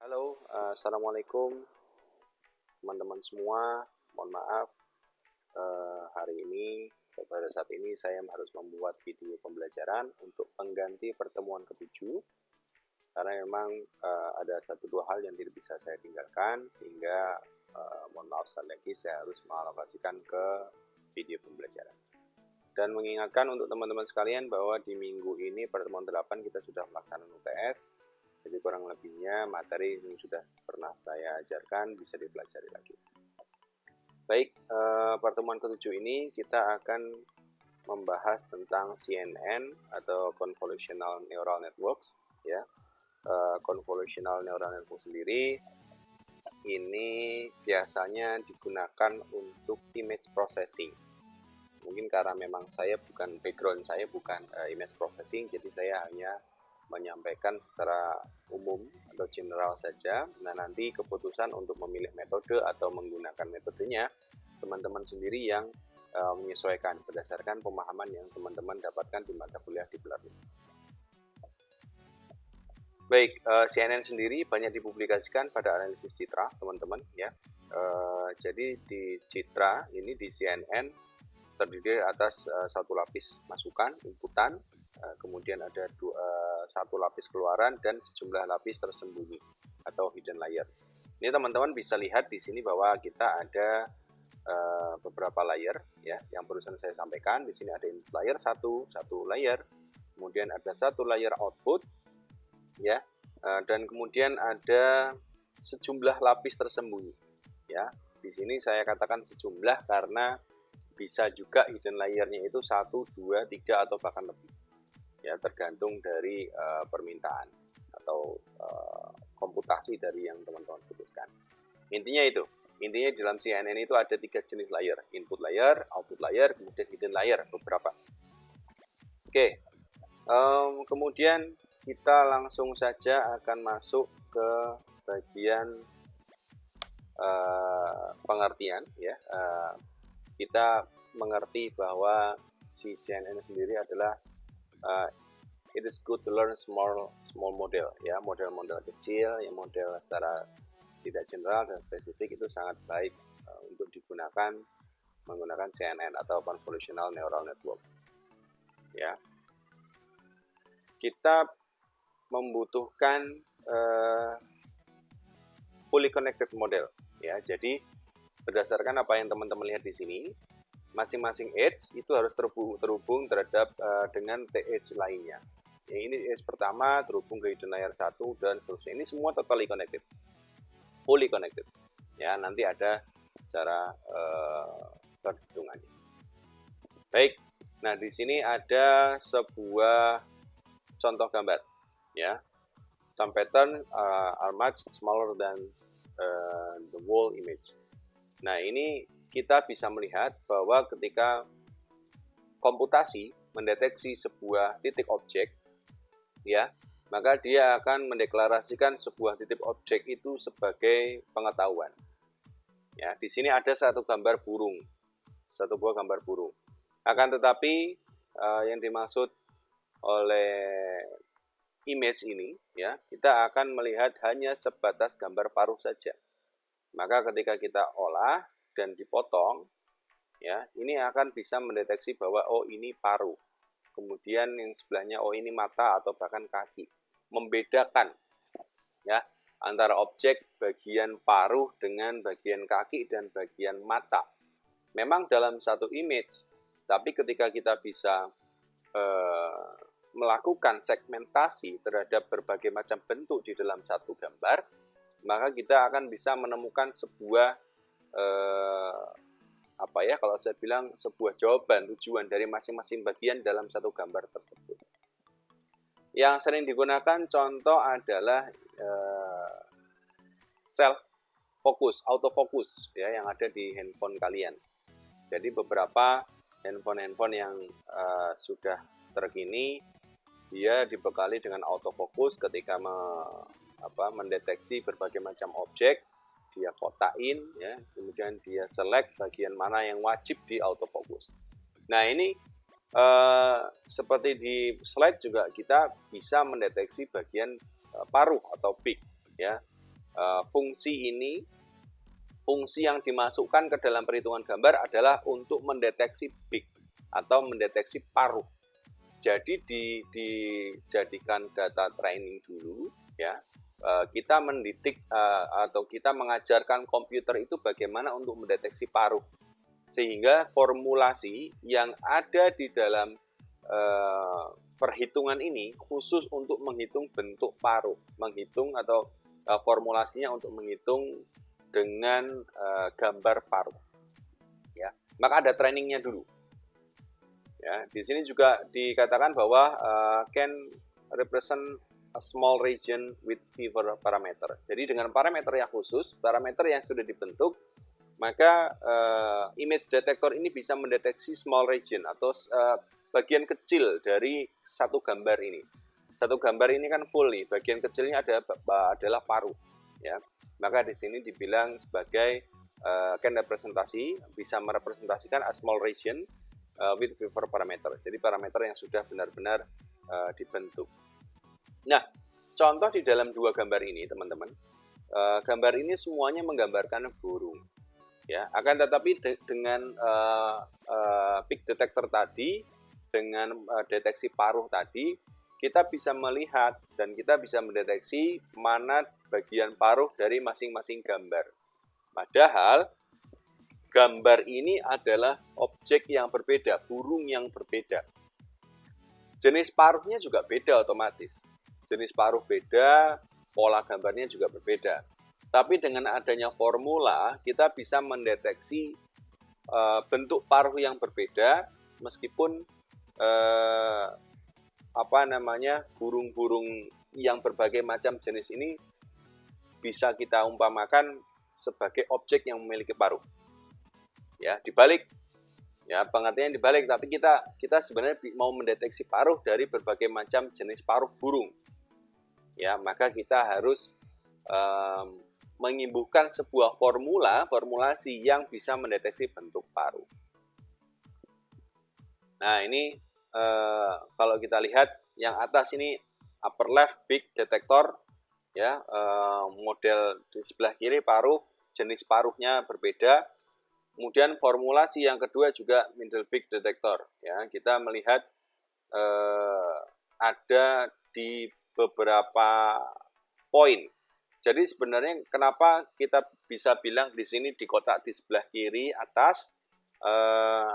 Halo, Assalamualaikum teman-teman semua. Mohon maaf, hari ini pada saat ini saya harus membuat video pembelajaran untuk pengganti pertemuan ke-7 karena memang ada 1-2 hal yang tidak bisa saya tinggalkan, sehingga mohon maaf sekali lagi saya harus mengalokasikan ke video pembelajaran. Dan mengingatkan untuk teman-teman sekalian bahwa di minggu ini pertemuan 8 kita sudah melaksanakan UTS. Jadi kurang lebihnya materi yang sudah pernah saya ajarkan bisa dipelajari lagi. Baik, pertemuan ke-7 ini kita akan membahas tentang CNN atau Convolutional Neural Networks. Ya, Convolutional Neural Network sendiri ini biasanya digunakan untuk image processing. Mungkin karena memang background saya bukan image processing, jadi saya hanya menyampaikan secara umum atau general saja. Nah, nanti keputusan untuk memilih metode atau menggunakan metodenya teman-teman sendiri yang menyesuaikan berdasarkan pemahaman yang teman-teman dapatkan di mata kuliah di bulan ini. Baik, CNN sendiri banyak dipublikasikan pada analisis citra, teman-teman ya. Jadi di citra ini di CNN terdiri atas satu lapis masukan, inputan, kemudian ada satu lapis keluaran dan sejumlah lapis tersembunyi atau hidden layer. Ini teman-teman bisa lihat di sini bahwa kita ada beberapa layer ya yang barusan saya sampaikan. Di sini ada input layer satu layer, kemudian ada satu layer output ya, dan kemudian ada sejumlah lapis tersembunyi ya. Di sini saya katakan sejumlah karena bisa juga hidden layer-nya itu 1, 2, 3 atau bahkan lebih ya, tergantung dari permintaan atau komputasi dari yang teman-teman putuskan. Intinya di dalam CNN itu ada 3 jenis layer: input layer, output layer, kemudian hidden layer beberapa. Oke, kemudian kita langsung saja akan masuk ke bagian pengertian ya. Kita mengerti bahwa si CNN sendiri adalah it is good to learn small model ya, model-model kecil yang model secara tidak general dan spesifik itu sangat baik untuk digunakan menggunakan CNN atau Convolutional Neural Network ya. Kita membutuhkan fully connected model ya. Jadi berdasarkan apa yang teman-teman lihat di sini, masing-masing edge itu harus terhubung terhadap dengan edge lainnya. Yang ini edge pertama terhubung ke hidden layer 1 dan seterusnya. Ini semua totally connected, fully connected. Ya, nanti ada cara perhitungannya. Baik, nah di sini ada sebuah contoh gambar, ya. Some pattern are much smaller than the whole image. Nah, ini kita bisa melihat bahwa ketika komputasi mendeteksi sebuah titik objek, ya, maka dia akan mendeklarasikan sebuah titik objek itu sebagai pengetahuan. Ya, di sini ada satu buah gambar burung. Akan tetapi yang dimaksud oleh image ini, ya, kita akan melihat hanya sebatas gambar paruh saja. Maka ketika kita olah dan dipotong, ya, ini akan bisa mendeteksi bahwa oh ini paruh. Kemudian yang sebelahnya oh ini mata atau bahkan kaki. Membedakan ya antara objek bagian paruh dengan bagian kaki dan bagian mata. Memang dalam satu image, tapi ketika kita bisa melakukan segmentasi terhadap berbagai macam bentuk di dalam satu gambar, maka kita akan bisa menemukan sebuah kalau saya bilang sebuah jawaban tujuan dari masing-masing bagian dalam satu gambar tersebut. Yang sering digunakan contoh adalah self focus, autofocus ya, yang ada di handphone kalian. Jadi beberapa handphone yang sudah terkini dia dibekali dengan autofocus ketika mendeteksi berbagai macam objek, dia kotakin ya, kemudian dia select bagian mana yang wajib di autofocus. Nah, ini seperti di slide juga kita bisa mendeteksi bagian paruh atau beak ya. fungsi ini, fungsi yang dimasukkan ke dalam perhitungan gambar adalah untuk mendeteksi peak atau mendeteksi paruh. Jadi dijadikan data training dulu ya. Kita mendidik atau kita mengajarkan komputer itu bagaimana untuk mendeteksi paruh, sehingga formulasi yang ada di dalam perhitungan ini khusus untuk menghitung bentuk paruh, menghitung atau formulasinya untuk menghitung dengan gambar paruh. Ya, maka ada trainingnya dulu. Ya, di sini juga dikatakan bahwa can represent a small region with fewer parameter. Jadi dengan parameter yang khusus, parameter yang sudah dibentuk, maka image detector ini bisa mendeteksi small region atau bagian kecil dari satu gambar ini. Satu gambar ini kan full nih, bagian kecilnya adalah paruh. Ya, maka di sini dibilang sebagai can representasi, bisa merepresentasikan a small region with fewer parameter. Jadi parameter yang sudah benar-benar dibentuk. Nah, contoh di dalam dua gambar ini, teman-teman, gambar ini semuanya menggambarkan burung. Ya, akan tetapi dengan peak detector tadi, dengan deteksi paruh tadi, kita bisa melihat dan kita bisa mendeteksi mana bagian paruh dari masing-masing gambar. Padahal gambar ini adalah objek yang berbeda, burung yang berbeda. Jenis paruhnya juga beda otomatis. Jenis paruh beda, pola gambarnya juga berbeda. Tapi dengan adanya formula, kita bisa mendeteksi bentuk paruh yang berbeda, meskipun burung-burung yang berbagai macam jenis ini bisa kita umpamakan sebagai objek yang memiliki paruh. Ya, dibalik. Ya, pengertian dibalik, tapi kita sebenarnya mau mendeteksi paruh dari berbagai macam jenis paruh burung. Ya, maka kita harus mengimbuhkan sebuah formulasi yang bisa mendeteksi bentuk paruh. Nah, ini kalau kita lihat yang atas ini upper left peak detector, ya, model di sebelah kiri paruh, jenis paruhnya berbeda. Kemudian formulasi yang kedua juga middle peak detector. Ya, kita melihat ada di beberapa poin. Jadi sebenarnya kenapa kita bisa bilang di sini di kotak di sebelah kiri atas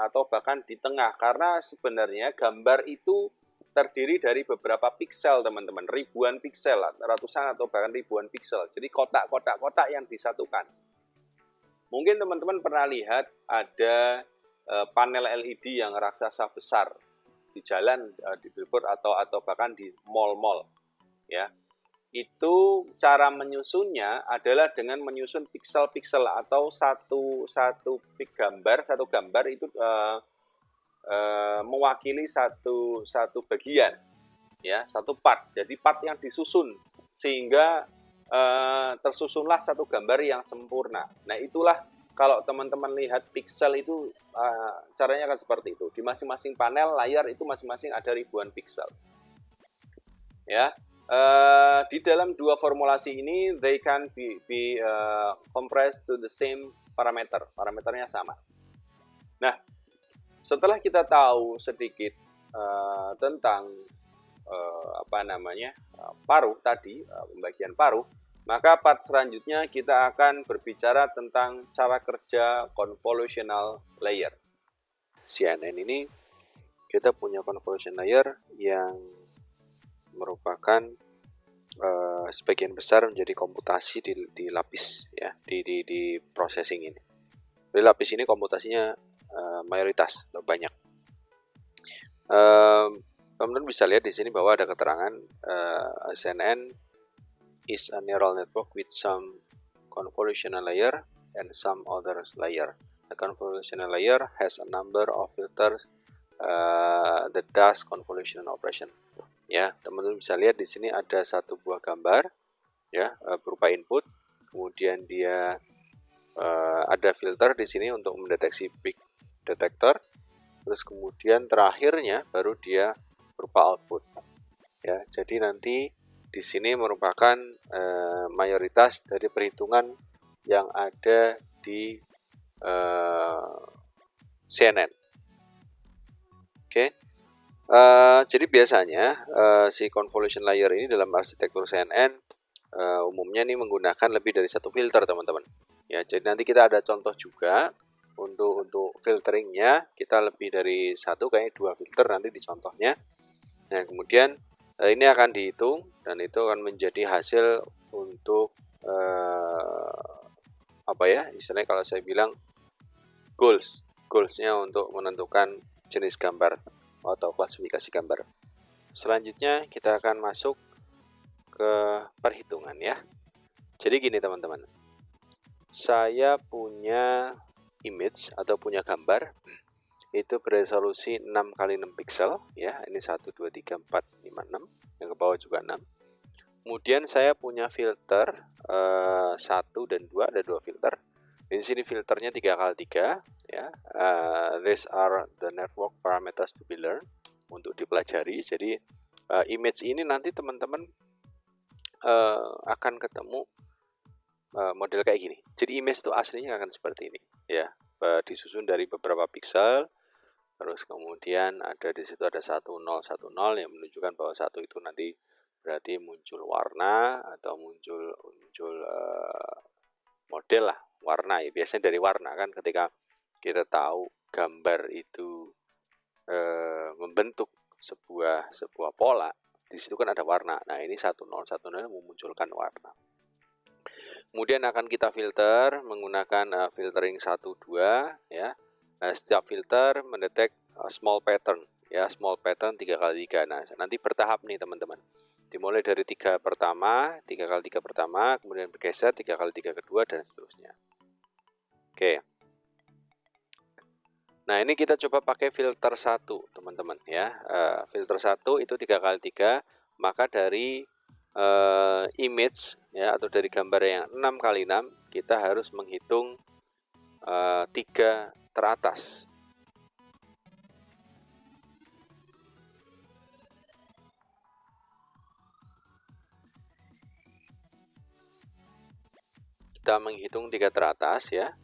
atau bahkan di tengah, karena sebenarnya gambar itu terdiri dari beberapa piksel, teman-teman, ribuan piksel, ratusan atau bahkan ribuan piksel. Jadi kotak-kotak yang disatukan. Mungkin teman-teman pernah lihat ada panel LED yang raksasa besar di jalan, di billboard atau bahkan di mall-mall. Ya, itu cara menyusunnya adalah dengan menyusun piksel-piksel atau satu gambar itu mewakili satu bagian, ya, satu part. Jadi part yang disusun sehingga tersusunlah satu gambar yang sempurna. Nah, itulah kalau teman-teman lihat piksel itu caranya akan seperti itu. Di masing-masing panel layar itu masing-masing ada ribuan piksel. Ya. Di dalam dua formulasi ini, they can be compressed to the same parameter. Parameternya sama. Nah, setelah kita tahu sedikit tentang paruh tadi, pembagian paruh, maka part selanjutnya kita akan berbicara tentang cara kerja convolutional layer. CNN ini kita punya convolution layer yang merupakan sebagian besar menjadi komputasi di lapis, ya, di processing ini. Di lapis ini komputasinya mayoritas atau banyak. Teman-teman bisa lihat di sini bahwa ada keterangan CNN is a neural network with some convolutional layer and some other layer. The convolutional layer has a number of filters that does convolution operation. Ya, teman-teman bisa lihat di sini ada satu buah gambar, ya, berupa input. Kemudian dia ada filter di sini untuk mendeteksi peak detector. Terus kemudian terakhirnya baru dia berupa output. Ya, jadi nanti di sini merupakan mayoritas dari perhitungan yang ada di CNN. Oke. Jadi biasanya si convolution layer ini dalam arsitektur CNN umumnya nih menggunakan lebih dari satu filter, teman-teman. Ya, jadi nanti kita ada contoh juga untuk filteringnya, kita lebih dari satu, kayaknya 2 filter nanti di contohnya. Nah, kemudian ini akan dihitung dan itu akan menjadi hasil untuk apa ya, istilahnya kalau saya bilang goalsnya untuk menentukan jenis gambar atau klasifikasi gambar. Selanjutnya kita akan masuk ke perhitungan ya. Jadi gini teman-teman, saya punya image atau punya gambar itu beresolusi 6x6 pixel ya. Ini 1, 2, 3, 4, 5, 6. Yang ke bawah juga 6. Kemudian saya punya filter 1 dan 2, ada 2 filter. Di sini filternya 3x3 ya. These are the network parameters to be learned, untuk dipelajari. Jadi image ini nanti teman-teman akan ketemu model kayak gini. Jadi image itu aslinya akan seperti ini ya. Disusun dari beberapa pixel. Terus kemudian ada di situ ada 1010 yang menunjukkan bahwa 1 itu nanti berarti muncul warna atau muncul model lah, warna ya. Biasanya dari warna kan, ketika kita tahu gambar itu membentuk sebuah pola, di situ kan ada warna. Nah, ini 1010 memunculkan warna. Kemudian akan kita filter menggunakan filtering 1, 2 ya. Setiap filter mendetek small pattern ya, small pattern 3x3. Nah, nanti bertahap nih teman-teman. Dimulai dari 3 pertama, 3x3 pertama, kemudian bergeser 3x3 kedua dan seterusnya. Oke. Nah, ini kita coba pakai filter 1, teman-teman ya. Filter 1 itu 3x3, maka dari image ya, atau dari gambar yang 6x6 kita harus menghitung 3 teratas. Kita menghitung 3 teratas ya.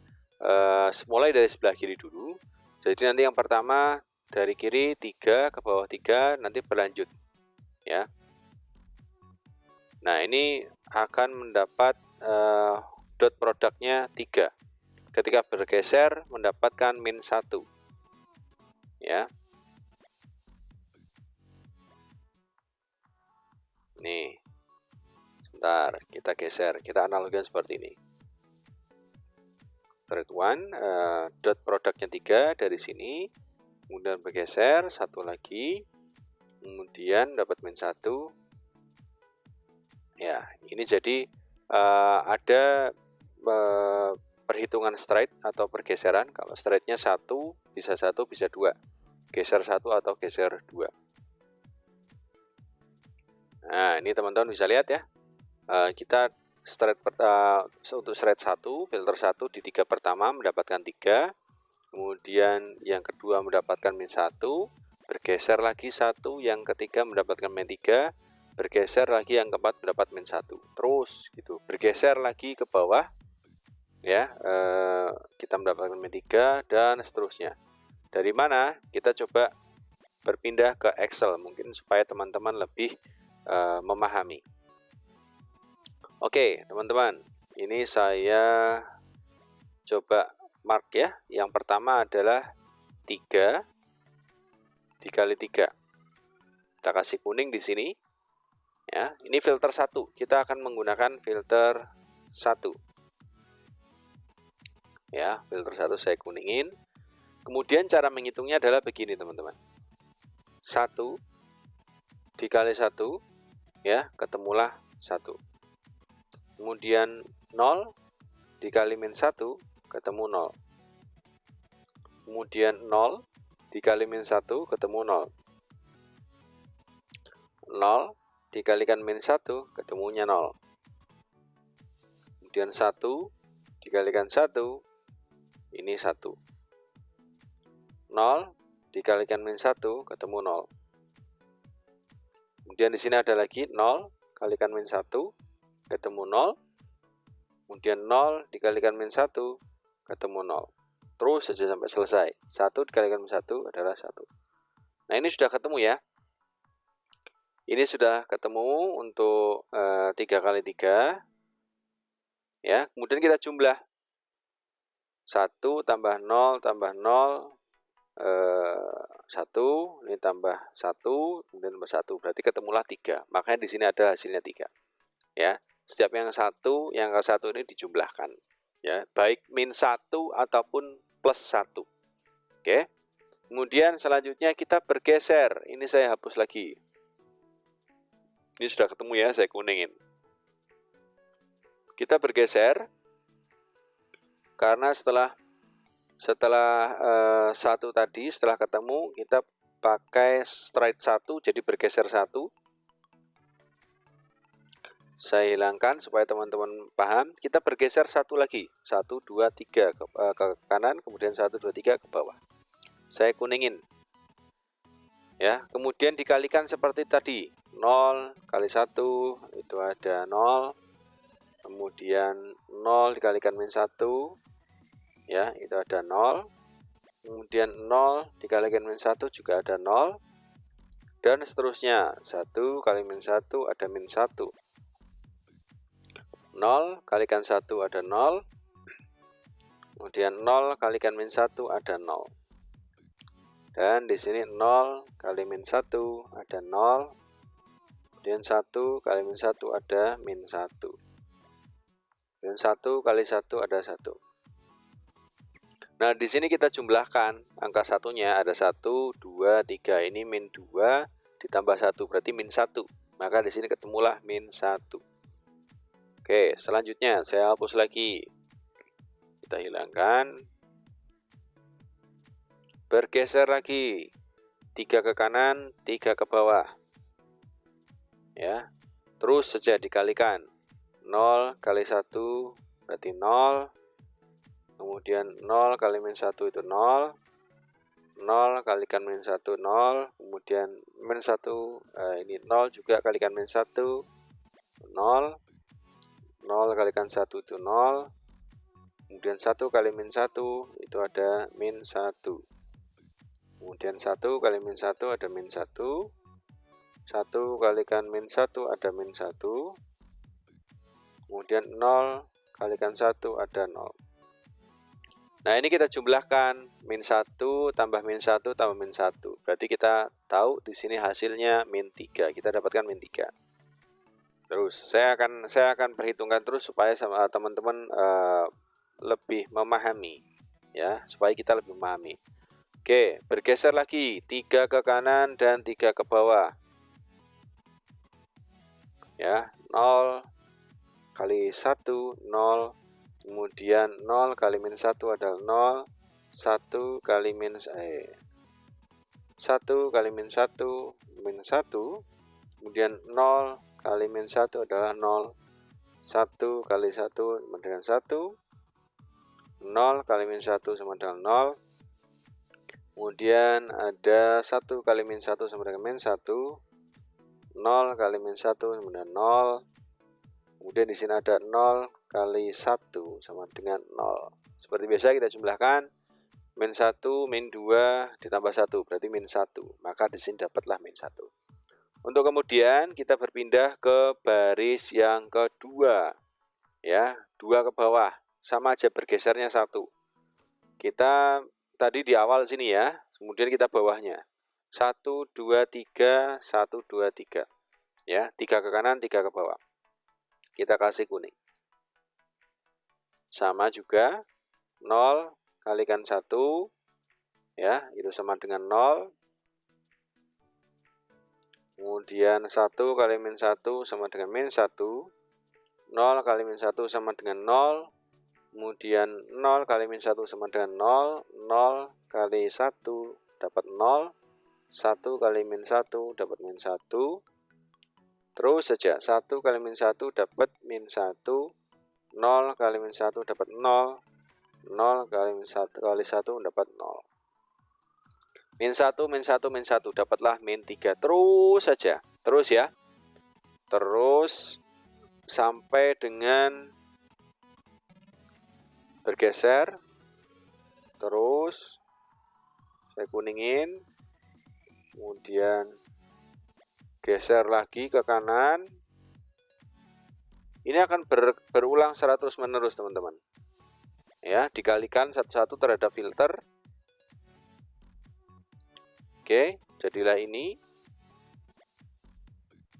Mulai dari sebelah kiri dulu. Jadi nanti yang pertama dari kiri 3 ke bawah 3, nanti berlanjut ya. Nah, ini akan mendapat dot produknya 3. Ketika bergeser mendapatkan min 1 ya. Nih, sebentar, kita geser, kita analogikan seperti ini. Straight one, dot produknya 3 dari sini, kemudian bergeser 1 lagi, kemudian dapat min 1 ya. Ini jadi ada perhitungan straight atau pergeseran. Kalau straightnya 1 bisa 2, geser 1 atau geser 2. Nah, ini teman-teman bisa lihat ya, kita straight untuk straight 1, filter 1 di 3 pertama mendapatkan 3, kemudian yang kedua mendapatkan min 1, bergeser lagi 1, yang ketiga mendapatkan min 3, bergeser lagi yang keempat mendapat min 1, terus gitu, bergeser lagi ke bawah ya, kita mendapatkan min 3 dan seterusnya. Dari mana? Kita coba berpindah ke Excel mungkin supaya teman-teman lebih memahami. Oke, teman-teman, ini saya coba mark ya. Yang pertama adalah 3 dikali 3. Kita kasih kuning di sini. Ya, ini filter 1. Kita akan menggunakan filter 1. Ya, filter 1 saya kuningin. Kemudian cara menghitungnya adalah begini, teman-teman. 1 dikali 1 ya, ketemulah 1. Kemudian 0 dikali min 1 ketemu 0. Kemudian 0 dikali min 1 ketemu 0. 0 dikalikan min 1 ketemunya 0. Kemudian 1 dikalikan 1 ini 1. 0 dikalikan min 1 ketemu 0. Kemudian di sini ada lagi 0 kalikan min 1 ketemu 0. Kemudian 0 dikalikan min 1 ketemu 0. Terus saja sampai selesai. 1 dikalikan min 1 adalah 1. Nah, ini sudah ketemu ya. Ini sudah ketemu untuk 3 kali 3. Ya, kemudian kita jumlah. 1 tambah 0 tambah 0 1, ini tambah 1, kemudian tambah 1, berarti ketemulah 3. Makanya di sini ada hasilnya 3. Ya, setiap yang ke 1 ini dijumlahkan. Ya, baik min 1 ataupun plus 1. Oke. Kemudian selanjutnya kita bergeser. Ini saya hapus lagi. Ini sudah ketemu ya, saya kuningin. Kita bergeser karena setelah 1 tadi, setelah ketemu kita pakai straight 1, jadi bergeser 1. Saya hilangkan supaya teman-teman paham. Kita bergeser 1 lagi, 1, 2, 3 ke kanan, kemudian 1, 2, 3 ke bawah. Saya kuningin. Ya, kemudian dikalikan seperti tadi, 0 kali 1 itu ada 0. Kemudian 0 dikalikan min 1, ya, itu ada 0. Kemudian 0 dikalikan min 1 juga ada 0. Dan seterusnya, 1 kali min 1 ada min 1. 0 kalikan 1 ada 0. Kemudian 0 kalikan min 1 ada 0. Dan di sini 0 kali min 1 ada 0. Kemudian 1 kali min 1 ada min 1. Dan 1 kali 1 ada 1. Nah, di sini kita jumlahkan angka satunya ada 1, 2, 3. Ini min 2 ditambah 1 berarti min 1. Maka di sini ketemulah min 1. Oke, selanjutnya saya hapus lagi. Kita hilangkan. Bergeser lagi. 3 ke kanan, 3 ke bawah. Ya. Terus saja dikalikan. 0 kali 1 berarti 0. Kemudian 0 kali min 1 itu 0. 0 kalikan min 1 0. Kemudian min 1 ini 0 juga kalikan min 1 0. 0 kalikan 1 itu 0. Kemudian 1 kali min 1 itu ada min 1. Kemudian 1 kali min 1 ada min 1. 1 kalikan min 1 ada min 1. Kemudian 0 kalikan 1 ada 0. Nah, ini kita jumlahkan min 1 tambah min 1 tambah min 1. Berarti kita tahu di sini hasilnya min 3. Kita dapatkan min 3. Terus saya akan perhitungkan terus supaya sama teman-teman lebih memahami ya, supaya kita lebih memahami. Oke, bergeser lagi 3 ke kanan dan 3 ke bawah. Ya, 0 kali 1 0. Kemudian 0 kali min 1 adalah 0. 1 kali min 1 kali min 1 min 1. Kemudian 0 kali min 1 adalah 0. 1 kali 1 sama dengan 1. 0 kali min 1 sama dengan 0. Kemudian ada 1 kali min 1 sama dengan min 1. 0 kali min 1 sama dengan 0. Kemudian di sini ada 0 kali 1 sama dengan 0. Seperti biasa kita jumlahkan. Min 1, min 2 ditambah 1 berarti min 1. Maka di sini dapatlah min 1. Untuk kemudian kita berpindah ke baris yang kedua. Ya, 2 ke bawah. Sama aja bergesernya 1. Kita tadi di awal sini ya. Kemudian kita bawahnya. 1, 2, 3, 1, 2, 3. Ya, 3 ke kanan, 3 ke bawah. Kita kasih kuning. Sama juga 0 kalikan 1 ya, itu sama dengan 0. Kemudian 1 kali min 1 sama dengan min 1. 0 kali min 1 sama dengan 0. Kemudian 0 kali min 1 sama dengan 0. 0 kali 1 dapat 0. 1 kali min 1 dapat min 1. Terus saja 1 kali min 1 dapat min 1. 0 kali min 1 dapat 0. 0 kali min 1 kali 1 dapat 0. Min 1 min 1 min 1 dapatlah min 3. Terus saja. Terus ya. terus sampai dengan bergeser, terus saya kuningin, kemudian geser lagi ke kanan. Ini akan berulang secara terus menerus teman-teman. Ya, dikalikan satu-satu terhadap filter. Oke, jadilah ini.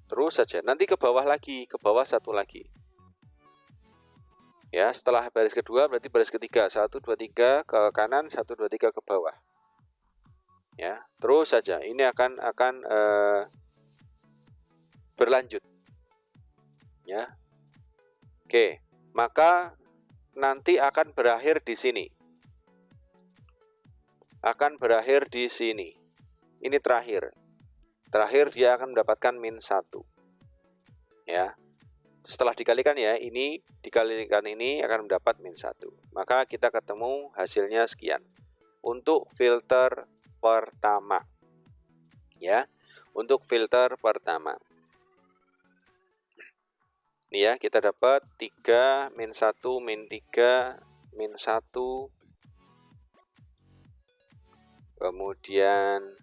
Terus saja. Nanti ke bawah lagi, ke bawah satu lagi. Ya, setelah baris kedua berarti baris ketiga. 1, 2, 3 ke kanan, 1, 2, 3 ke bawah. Ya, terus saja. Ini akan berlanjut. Ya. Oke, maka nanti akan berakhir di sini. Akan berakhir di sini. Ini terakhir. Terakhir dia akan mendapatkan min 1. Ya. Setelah dikalikan ya, ini dikalikan ini akan mendapat min 1. Maka kita ketemu hasilnya sekian. Untuk filter pertama. Ya. Untuk filter pertama. Ini ya, kita dapat 3, min 1, min 3, min 1, kemudian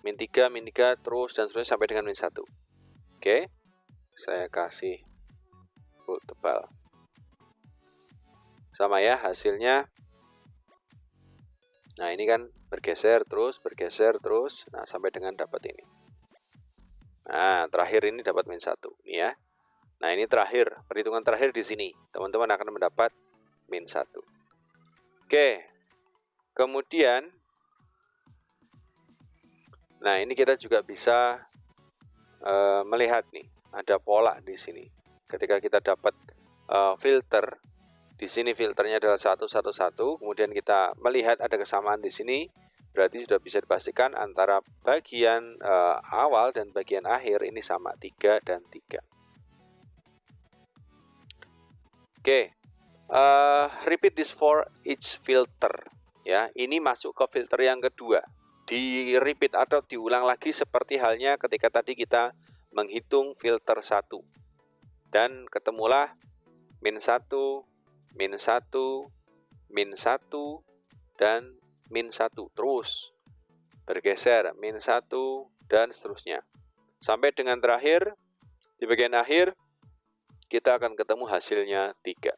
min 3, terus dan seterusnya sampai dengan min 1. Oke, saya kasih tebal. Sama ya hasilnya. Nah, ini kan bergeser terus, nah sampai dengan dapat ini. Nah, terakhir ini dapat min 1, ini ya. Nah, ini terakhir, perhitungan terakhir di sini. Teman-teman akan mendapat min 1. Oke. Kemudian, nah ini kita juga bisa melihat nih, ada pola di sini. Ketika kita dapat filter, di sini filternya adalah 1, 1, 1. Kemudian kita melihat ada kesamaan di sini, berarti sudah bisa dipastikan antara bagian awal dan bagian akhir ini sama, 3 dan 3. Oke, repeat this for each filter. Ya, ini masuk ke filter yang kedua. Di repeat atau diulang lagi seperti halnya ketika tadi kita menghitung filter 1. Dan ketemulah min 1, min 1, min 1, dan min 1. Terus bergeser, min 1, dan seterusnya. Sampai dengan terakhir, di bagian akhir, kita akan ketemu hasilnya 3.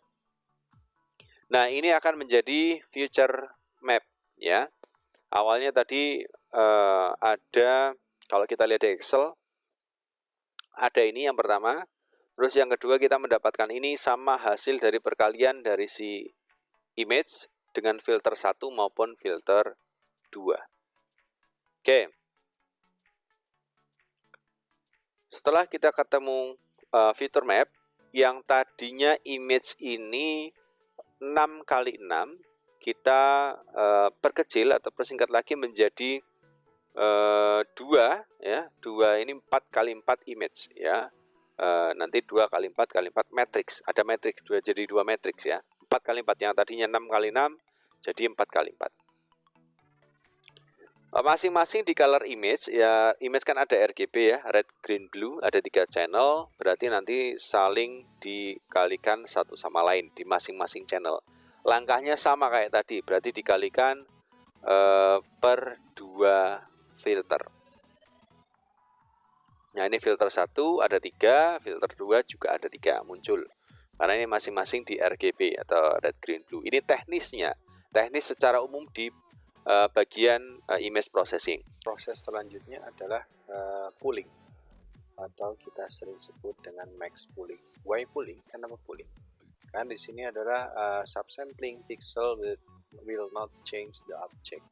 Nah, ini akan menjadi future map ya. Awalnya tadi ada, kalau kita lihat di Excel, ada ini yang pertama. Terus yang kedua kita mendapatkan ini sama hasil dari perkalian dari si image dengan filter 1 maupun filter 2. Oke. Setelah kita ketemu feature map, yang tadinya image ini 6 kali 6, kita perkecil atau persingkat lagi menjadi 2 ya. 2 ini 4 kali 4 image ya. Nanti 2 kali 4 kali 4 matrix. Ada matrix 2 jadi 2 matrix ya. 4 kali 4 yang tadinya 6 kali 6 jadi 4 kali 4. Masing-masing di color image ya, image kan ada RGB ya, red, green, blue, ada 3 channel, berarti nanti saling dikalikan satu sama lain di masing-masing channel. Langkahnya sama kayak tadi, berarti dikalikan per 2 filter. Nah, ini filter 1 ada 3, filter 2 juga ada 3 muncul. Karena ini masing-masing di RGB atau red, green, blue. Ini teknisnya, teknis secara umum di bagian image processing. Proses selanjutnya adalah pooling atau kita sering sebut dengan max pooling. Why pooling? Kenapa pooling? Kan di sini adalah subsampling pixel will not change the object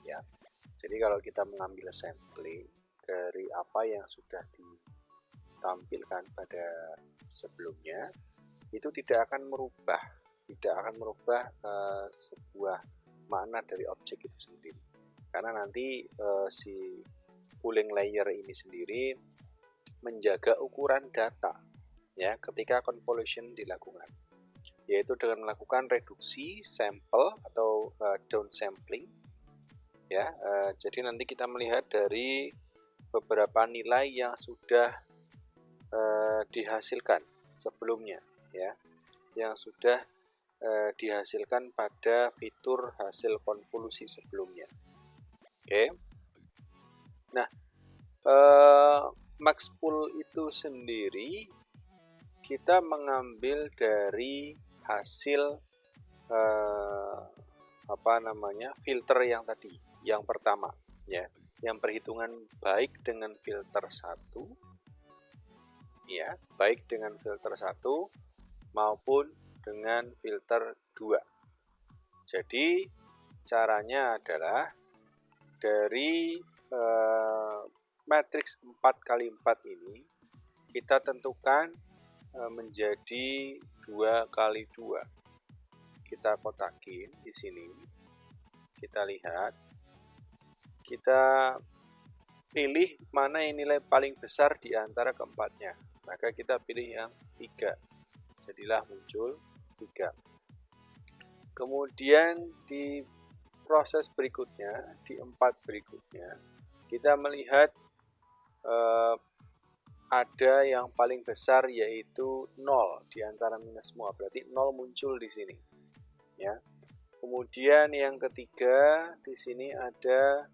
ya. Jadi kalau kita mengambil sampling dari apa yang sudah ditampilkan pada sebelumnya, itu tidak akan merubah sebuah makna dari objek itu sendiri, karena nanti si pooling layer ini sendiri menjaga ukuran data ya ketika convolution dilakukan, yaitu dengan melakukan reduksi sampel atau downsampling ya. Jadi nanti kita melihat dari beberapa nilai yang sudah dihasilkan sebelumnya, ya, yang sudah dihasilkan pada fitur hasil konvolusi sebelumnya. Oke. Nah, maxpool itu sendiri kita mengambil dari hasil filter yang tadi, yang pertama, ya, yang perhitungan baik dengan filter 1, ya, baik dengan filter 1 maupun dengan filter 2. Jadi caranya adalah dari matriks 4x4 ini kita tentukan menjadi 2x2. Kita kotakin di sini. Kita lihat. Kita pilih mana yang nilai paling besar di antara keempatnya. Maka kita pilih yang 3. Jadilah muncul 3. Kemudian di proses berikutnya, di 4 berikutnya, kita melihat ada yang paling besar yaitu 0 di antara minus semua. Berarti 0 muncul di sini. Ya. Kemudian yang ketiga di sini ada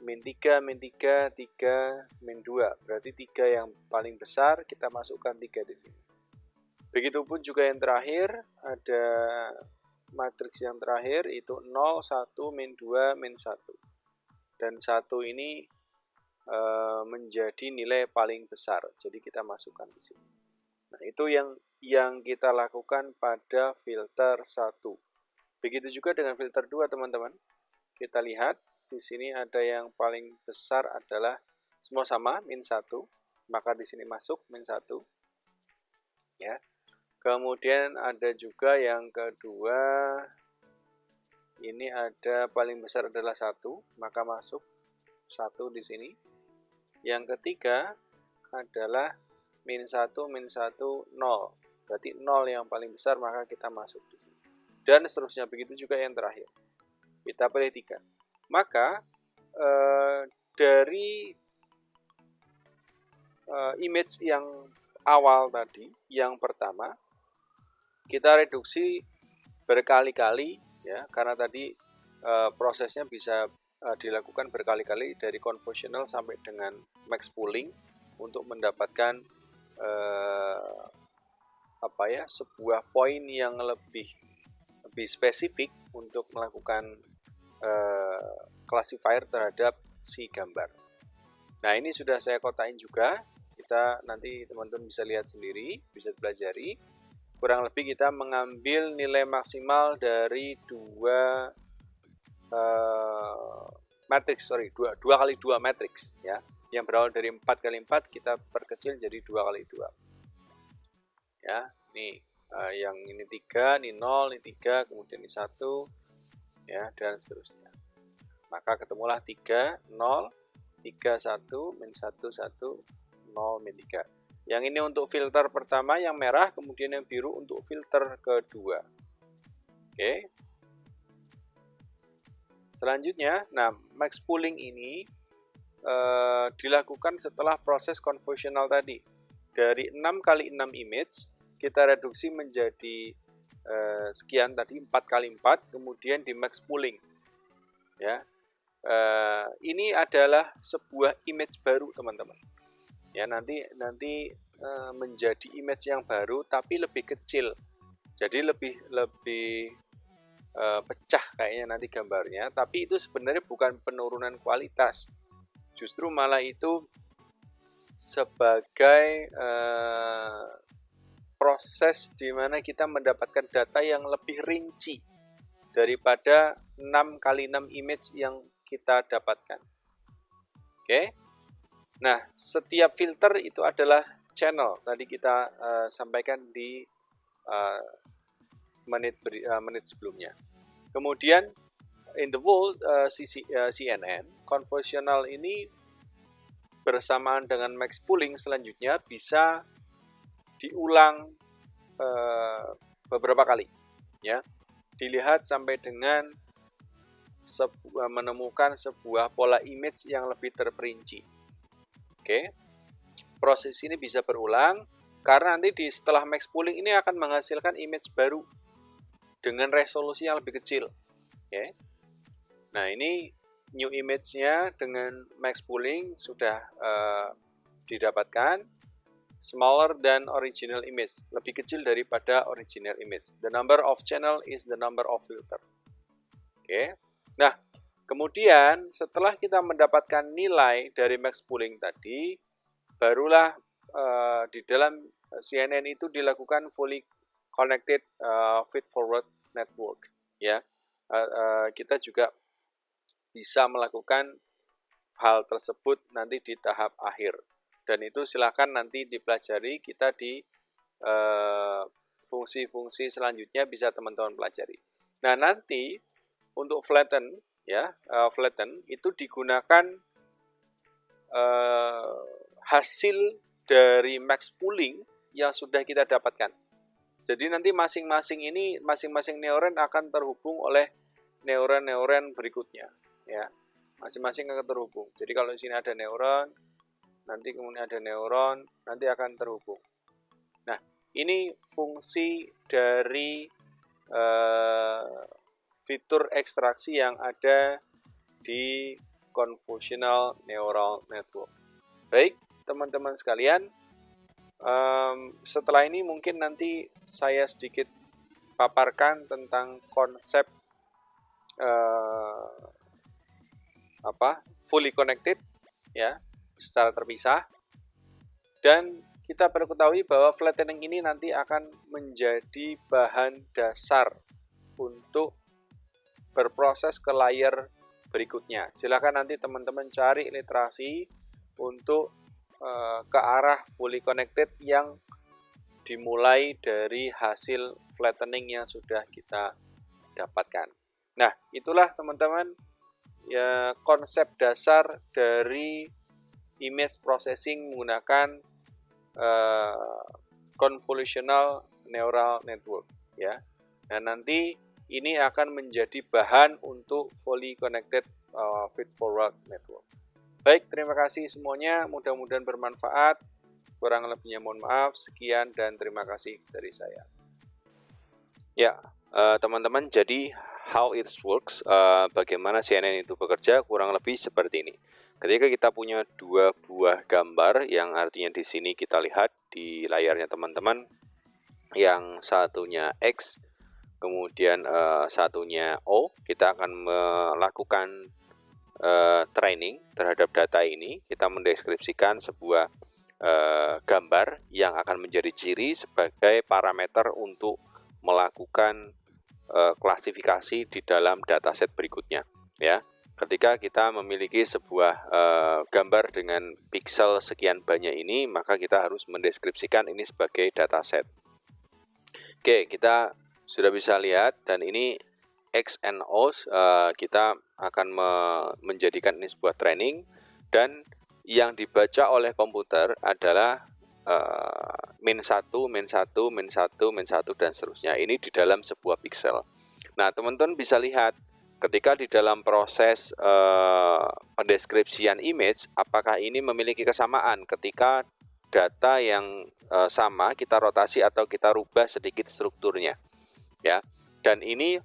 min 3, min 3, 3, min 2. Berarti 3 yang paling besar, kita masukkan 3 di sini. Begitupun juga yang terakhir, ada matriks yang terakhir itu 0, 1, min 2, min 1. Dan 1 ini menjadi nilai paling besar. Jadi kita masukkan di sini. Nah, itu yang kita lakukan pada filter 1. Begitu juga dengan filter 2, teman-teman. Kita lihat di sini ada yang paling besar adalah semua sama, min 1. Maka di sini masuk min 1. Ya. Kemudian ada juga yang kedua, ini ada paling besar adalah 1, maka masuk 1 di sini. Yang ketiga adalah min 1, min 1, 0. Berarti 0 yang paling besar, maka kita masuk di sini. Dan seterusnya, begitu juga yang terakhir. Kita pilih 3. Maka dari image yang awal tadi, yang pertama, kita reduksi berkali-kali, ya, karena tadi prosesnya bisa dilakukan berkali-kali dari convolutional sampai dengan max pooling untuk mendapatkan sebuah poin yang lebih spesifik untuk melakukan classifier terhadap si gambar. Nah, ini sudah saya kotain juga. Kita nanti teman-teman bisa lihat sendiri, bisa pelajari. Kurang lebih kita mengambil nilai maksimal dari 2 kali 2 matriks, ya, yang berawal dari 4x4 kita perkecil jadi 2x2. Ya, ini yang ini 3, ini 0, ini 3, kemudian ini 1, ya, dan seterusnya. Maka ketemulah 3, 0, 3, 1, min 1, 1, 0, min 3. Yang ini untuk filter pertama yang merah, kemudian yang biru untuk filter kedua. Oke. Selanjutnya, nah, max pooling ini dilakukan setelah proses convolutional tadi. Dari 6x6 image, kita reduksi menjadi sekian tadi, 4x4, kemudian di max pooling. Ya. Ini adalah sebuah image baru, teman-teman. Ya, nanti menjadi image yang baru tapi lebih kecil. Jadi lebih pecah kayaknya nanti gambarnya, tapi itu sebenarnya bukan penurunan kualitas. Justru malah itu sebagai proses di mana kita mendapatkan data yang lebih rinci daripada 6x6 image yang kita dapatkan. Oke. Nah, setiap filter itu adalah channel. Tadi kita sampaikan di menit sebelumnya. Kemudian in the world CNN convolutional ini bersamaan dengan max pooling selanjutnya bisa diulang beberapa kali, ya. Dilihat sampai dengan menemukan sebuah pola image yang lebih terperinci. Oke. proses ini bisa berulang karena nanti setelah max pooling ini akan menghasilkan image baru dengan resolusi yang lebih kecil. Oke. Nah, ini new image-nya dengan max pooling sudah didapatkan. Smaller than original image, lebih kecil daripada original image. The number of channel is the number of filter. Oke. Nah, kemudian setelah kita mendapatkan nilai dari max pooling tadi, barulah di dalam CNN itu dilakukan fully connected feed forward network. Ya, kita juga bisa melakukan hal tersebut nanti di tahap akhir. Dan itu silakan nanti dipelajari, kita di fungsi-fungsi selanjutnya bisa teman-teman pelajari. Nah, nanti untuk flatten ya, flatten itu digunakan hasil dari max pooling yang sudah kita dapatkan. Jadi nanti masing-masing neuron akan terhubung oleh neuron-neuron berikutnya ya. Masing-masing akan terhubung. Jadi kalau di sini ada neuron, nanti kemudian ada neuron, nanti akan terhubung. Nah, ini fungsi dari fitur ekstraksi yang ada di convolutional neural network. Baik, teman-teman sekalian, setelah ini mungkin nanti saya sedikit paparkan tentang konsep fully connected ya, secara terpisah. Dan kita perlu ketahui bahwa flattening ini nanti akan menjadi bahan dasar untuk berproses ke layer berikutnya. Silakan nanti teman-teman cari literasi untuk ke arah fully connected yang dimulai dari hasil flattening yang sudah kita dapatkan. Nah, itulah teman-teman ya konsep dasar dari image processing menggunakan convolutional neural network ya. Nah, nanti ini akan menjadi bahan untuk fully connected feed forward network. Baik, terima kasih semuanya, mudah-mudahan bermanfaat. Kurang lebihnya mohon maaf. Sekian dan terima kasih dari saya. Ya, teman-teman, jadi how it works, bagaimana CNN itu bekerja kurang lebih seperti ini. Ketika kita punya dua buah gambar yang artinya di sini kita lihat di layarnya teman-teman, yang satunya X, kemudian satunya O, kita akan melakukan training terhadap data ini. Kita mendeskripsikan sebuah gambar yang akan menjadi ciri sebagai parameter untuk melakukan klasifikasi di dalam dataset berikutnya ya. Ketika kita memiliki sebuah gambar dengan pixel sekian banyak ini, maka kita harus mendeskripsikan ini sebagai dataset. Oke, kita sudah bisa lihat, dan ini X and O, kita akan menjadikan ini sebuah training, dan yang dibaca oleh komputer adalah min 1, min 1, min 1, min 1, dan seterusnya. Ini di dalam sebuah pixel. Nah, teman-teman bisa lihat ketika di dalam proses pendeskripsian image, apakah ini memiliki kesamaan ketika data yang sama kita rotasi atau kita rubah sedikit strukturnya ya. Dan ini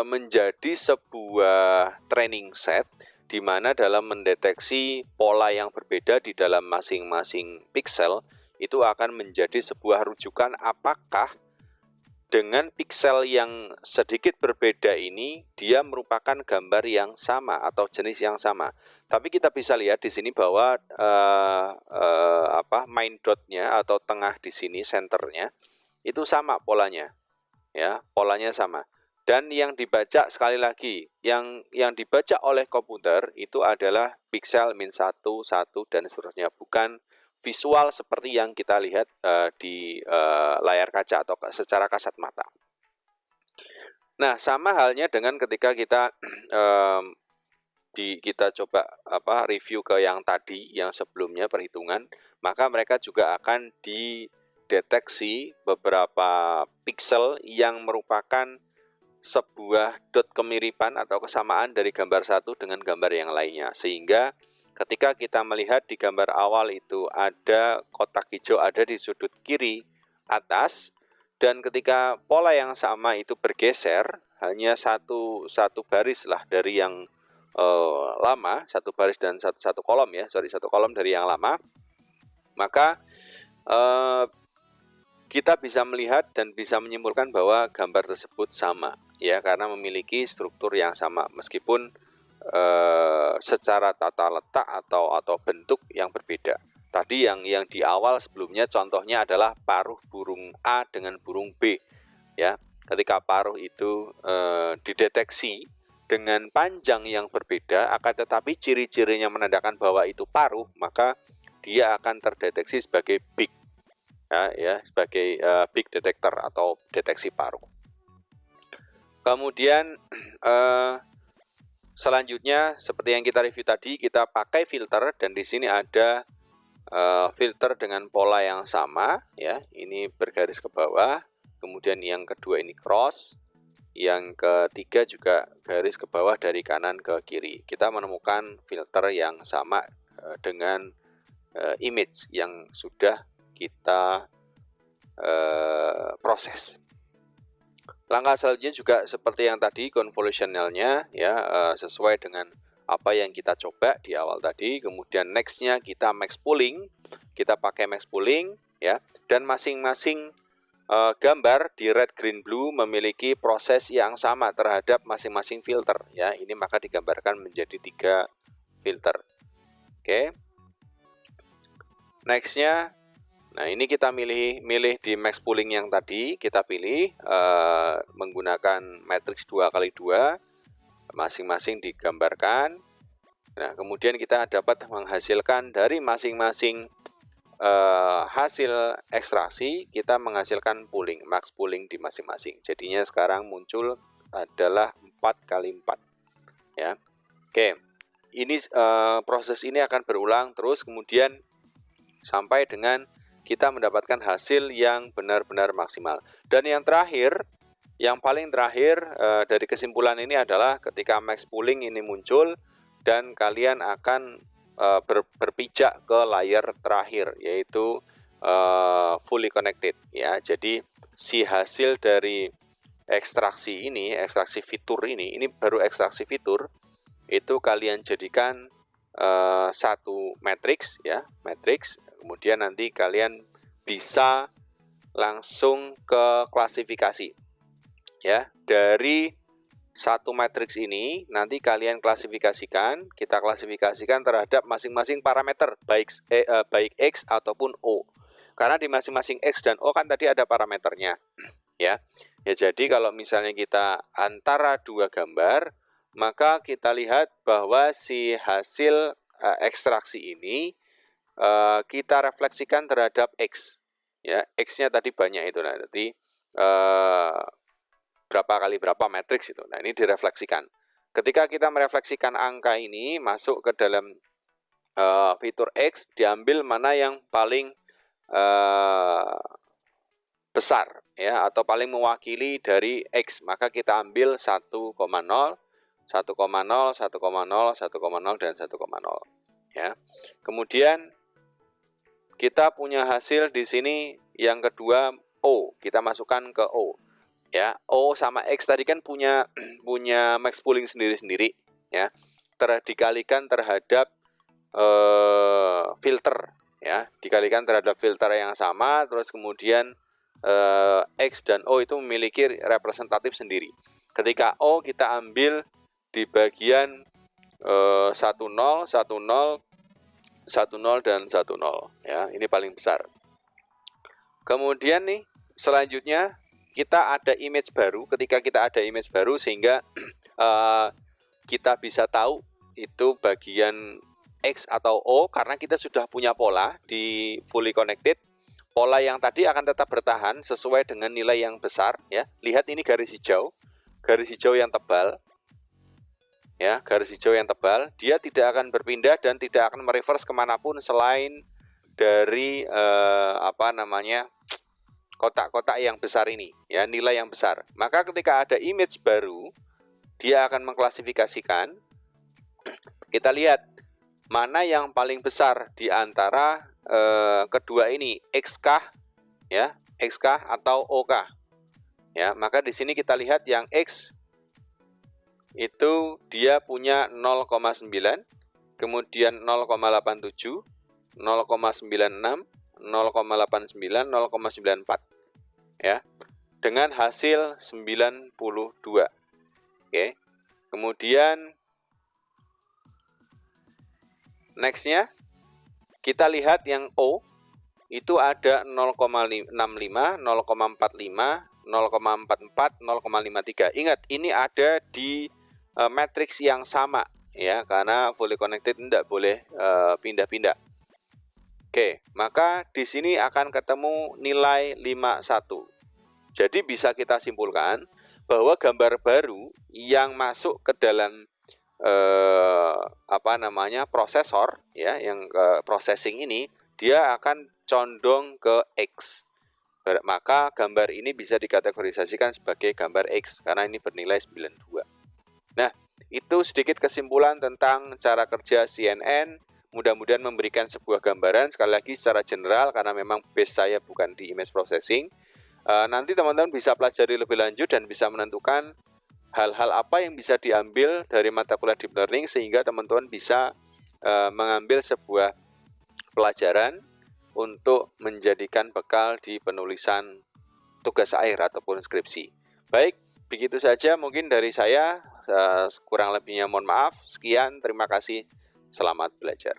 menjadi sebuah training set di mana dalam mendeteksi pola yang berbeda di dalam masing-masing pixel itu akan menjadi sebuah rujukan apakah dengan pixel yang sedikit berbeda ini dia merupakan gambar yang sama atau jenis yang sama. Tapi kita bisa lihat di sini bahwa main dotnya atau tengah di sini senternya itu sama polanya ya, polanya sama. Dan yang dibaca, sekali lagi, yang dibaca oleh komputer itu adalah pixel min 1, 1, dan seterusnya, bukan visual seperti yang kita lihat di layar kaca atau secara kasat mata. Nah, sama halnya dengan ketika kita kita coba review ke yang tadi, yang sebelumnya perhitungan, maka mereka juga akan dideteksi beberapa pixel yang merupakan sebuah dot kemiripan atau kesamaan dari gambar satu dengan gambar yang lainnya, sehingga ketika kita melihat di gambar awal itu ada kotak hijau ada di sudut kiri atas, dan ketika pola yang sama itu bergeser hanya satu baris lah dari yang lama, satu baris dan satu kolom ya, satu kolom dari yang lama, maka kita bisa melihat dan bisa menyimpulkan bahwa gambar tersebut sama ya, karena memiliki struktur yang sama meskipun secara tata letak atau bentuk yang berbeda. Tadi yang di awal sebelumnya contohnya adalah paruh burung A dengan burung B ya. Ketika paruh itu dideteksi dengan panjang yang berbeda, akan tetapi ciri-cirinya menandakan bahwa itu paruh, maka dia akan terdeteksi sebagai big ya, sebagai big detector atau deteksi paruh. Kemudian selanjutnya seperti yang kita review tadi, kita pakai filter, dan di sini ada filter dengan pola yang sama ya. Ini bergaris ke bawah, kemudian yang kedua ini cross, yang ketiga juga garis ke bawah dari kanan ke kiri. Kita menemukan filter yang sama dengan image yang sudah kita proses. Langkah selanjutnya juga seperti yang tadi, convolutionalnya ya, sesuai dengan apa yang kita coba di awal tadi. Kemudian nextnya kita max pooling, kita pakai max pooling ya, dan masing-masing gambar di red, green, blue memiliki proses yang sama terhadap masing-masing filter ya. Ini maka digambarkan menjadi 3 filter. Oke. Nextnya, nah ini kita milih di max pooling yang tadi, kita pilih menggunakan matriks 2x2, masing-masing digambarkan. Nah kemudian kita dapat menghasilkan dari masing-masing hasil ekstraksi, kita menghasilkan pooling, max pooling di masing-masing. Jadinya sekarang muncul adalah 4x4 ya. Oke, ini proses ini akan berulang terus, kemudian sampai dengan kita mendapatkan hasil yang benar-benar maksimal. Dan yang terakhir, yang paling terakhir dari kesimpulan ini adalah ketika max pooling ini muncul dan kalian akan berpijak ke layer terakhir, yaitu fully connected ya. Jadi si hasil dari ekstraksi ini, ekstraksi fitur ini baru ekstraksi fitur, itu kalian jadikan satu matriks ya, matriks. Kemudian nanti kalian bisa langsung ke klasifikasi ya. Dari satu matriks ini nanti kalian klasifikasikan, kita klasifikasikan terhadap masing-masing parameter, baik X ataupun O. Karena di masing-masing X dan O kan tadi ada parameternya ya. Ya jadi kalau misalnya kita antara dua gambar, maka kita lihat bahwa si hasil ekstraksi ini kita refleksikan terhadap X ya. X-nya tadi banyak itu, nah nanti berapa kali berapa matriks itu. Nah, ini direfleksikan. Ketika kita merefleksikan angka ini masuk ke dalam fitur X, diambil mana yang paling besar ya, atau paling mewakili dari X, maka kita ambil 1,0, 1,0, 1,0, 1,0 dan 1,0 ya. Kemudian kita punya hasil di sini yang kedua O, kita masukkan ke O. Ya, O sama X tadi kan punya max pooling sendiri-sendiri ya, dikalikan terhadap filter ya, dikalikan terhadap filter yang sama, terus kemudian X dan O itu memiliki representatif sendiri. Ketika O kita ambil di bagian 10, 10, 10 dan 10 ya, ini paling besar. Kemudian nih selanjutnya kita ada image baru. Ketika kita ada image baru, sehingga kita bisa tahu itu bagian X atau O, karena kita sudah punya pola di fully connected. Pola yang tadi akan tetap bertahan sesuai dengan nilai yang besar ya. Lihat ini garis hijau yang tebal ya, garis hijau yang tebal, dia tidak akan berpindah dan tidak akan mereverse kemanapun selain dari kotak-kotak yang besar ini ya, nilai yang besar. Maka ketika ada image baru, dia akan mengklasifikasikan. Kita lihat mana yang paling besar di antara kedua ini, X kah ya, X kah atau O kah? Ya, maka di sini kita lihat yang X itu dia punya 0,9, kemudian 0,87, 0,96, 0,89, 0,94 ya. Dengan hasil 92. Oke. Kemudian next-nya kita lihat yang O itu ada 0,65, 0,45, 0,44, 0,53. Ingat, ini ada di matriks yang sama ya, karena fully connected tidak boleh pindah-pindah. Oke, maka di sini akan ketemu nilai 51. Jadi bisa kita simpulkan bahwa gambar baru yang masuk ke dalam prosesor ya, yang processing ini, dia akan condong ke X. Maka gambar ini bisa dikategorisasikan sebagai gambar X karena ini bernilai 92. Nah, itu sedikit kesimpulan tentang cara kerja CNN. Mudah-mudahan memberikan sebuah gambaran, sekali lagi secara general, karena memang base saya bukan di image processing. Nanti teman-teman bisa pelajari lebih lanjut dan bisa menentukan hal-hal apa yang bisa diambil dari mata kuliah deep learning, sehingga teman-teman bisa mengambil sebuah pelajaran untuk menjadikan bekal di penulisan tugas akhir ataupun skripsi. Baik, begitu saja mungkin dari saya. Kurang lebihnya mohon maaf. Sekian, terima kasih. Selamat belajar.